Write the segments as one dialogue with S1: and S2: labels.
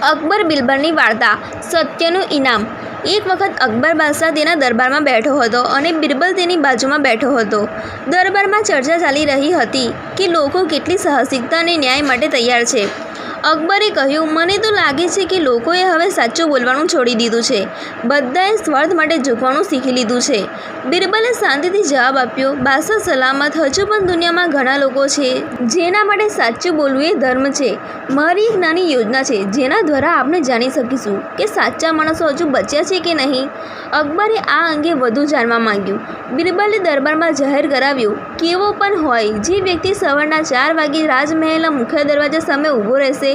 S1: અકબર બિરબલની વાર્તા સત્યનું ઇનામ। એક વખત અકબર બાદશાહ તેના દરબારમાં બેઠો હતો અને બિરબલ તેની બાજુમાં બેઠો હતો। દરબારમાં ચર્ચા ચાલી રહી હતી કે લોકો કેટલી સાહસિકતા અને ન્યાય માટે તૈયાર છે। અકબરે કહ્યું, મને તો લાગે છે કે લોકોએ હવે સાચું બોલવાનું છોડી દીધું છે। બધાએ સ્વાર્થ માટે ઝૂકવાનું શીખી લીધું છે। બિરબલે શાંતિથી જવાબ આપ્યો, બાદશાહ સલામત, હજુ પણ દુનિયામાં ઘણા લોકો છે જેના માટે સાચું બોલવું એ ધર્મ છે। મારી એક નાની યોજના છે જેના દ્વારા આપણે જાણી શકીશું કે સાચા માણસો હજુ બચ્યા છે કે નહીં। અકબરે આ અંગે વધુ જાણવા માંગ્યું। બિરબલે દરબારમાં જાહેર કરાવ્યું, કેવો પણ હોય, જે વ્યક્તિ સવારના 4 વાગે રાજમહેલના મુખ્ય દરવાજા સામે ઊભો રહેશે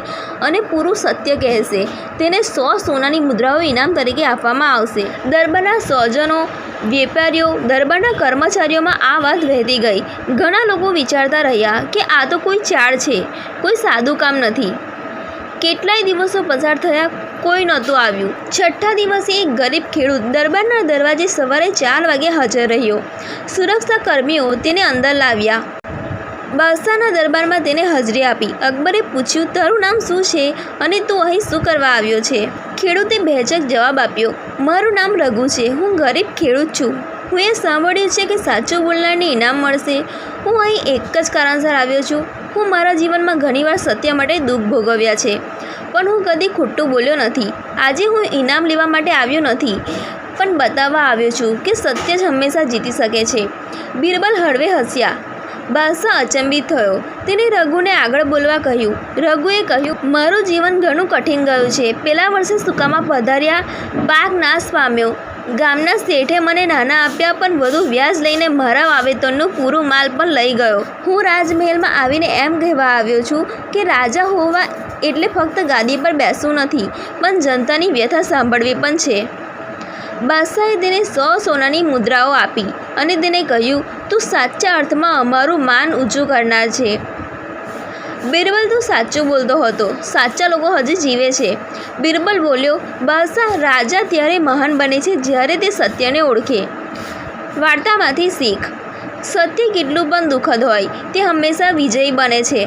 S1: અને પૂરું સત્ય કહેશે, તેને 100 સોનાની મુદ્રાઓ ઇનામ તરીકે આપવામાં આવશે। દરબારના સ્વજનો, વેપારીઓ, દરબારના કર્મચારીઓમાં આ વાત વહેતી ગઈ। ઘણા લોકો વિચારતા રહ્યા કે આ તો કોઈ ચાળ છે, કોઈ સાદું કામ નથી। કેટલાય દિવસો પસાર થયા, કોઈ નહોતું આવ્યું। છઠ્ઠા દિવસે એક ગરીબ ખેડૂત દરબારના દરવાજે સવારે 4 વાગે હાજર રહ્યો। સુરક્ષા કર્મીઓ તેને અંદર લાવ્યા। બાદશાહના દરબારમાં તેને હાજરી આપી। અકબરે પૂછ્યું, તારું નામ શું છે અને તું અહીં શું કરવા આવ્યો છે? ખેડૂતે ભેચક જવાબ આપ્યો, મારું નામ રઘુ છે, હું ગરીબ ખેડૂત છું। હું એ સાંભળ્યું છે કે સાચું બોલનારને ઇનામ મળશે। હું અહીં એક જ કારણસર આવ્યો છું। હું મારા જીવનમાં ઘણીવાર સત્ય માટે દુઃખ ભોગવ્યા છે, પણ હું કદી ખોટું બોલ્યો નથી। આજે હું ઇનામ લેવા માટે આવ્યો નથી, પણ બતાવવા આવ્યો છું કે સત્ય જ હંમેશા જીતી શકે છે। બિરબલ હળવે હસ્યા। બાદશાહ અચંબિત થયો। તેને રઘુને આગળ બોલવા કહ્યું। રઘુએ કહ્યું, મારું જીવન ઘણું કઠિન ગયું છે। પેલા વર્ષે સૂકામાં પધાર્યા, પાક નાશ પામ્યો। ગામના શેઠે મને નાણાં આપ્યા, પણ વધુ વ્યાજ લઈને મારા વાવેતરનું પૂરું માલ પણ લઈ ગયો। હું રાજમહેલમાં આવીને એમ કહેવા આવ્યો છું કે રાજા હોવા એટલે ફક્ત ગાદી પર બેસવું નથી, પણ જનતાની વ્યથા સાંભળવી પણ છે। બાદશાહે તેને 100 સોનાની મુદ્રાઓ આપી અને તેને કહ્યું, તું સાચા અર્થમાં અમારું માન ઊંચું કરનાર છે। બિરબલ તું સાચું બોલતો હતો, સાચા લોકો હજી જીવે છે। બિરબલ બોલ્યો, બાદશાહ, રાજા ત્યારે મહાન બને છે જ્યારે તે સત્યને ઓળખે। વાર્તામાંથી શીખ, સત્ય કેટલું પણ દુઃખદ હોય, તે હંમેશા વિજયી બને છે।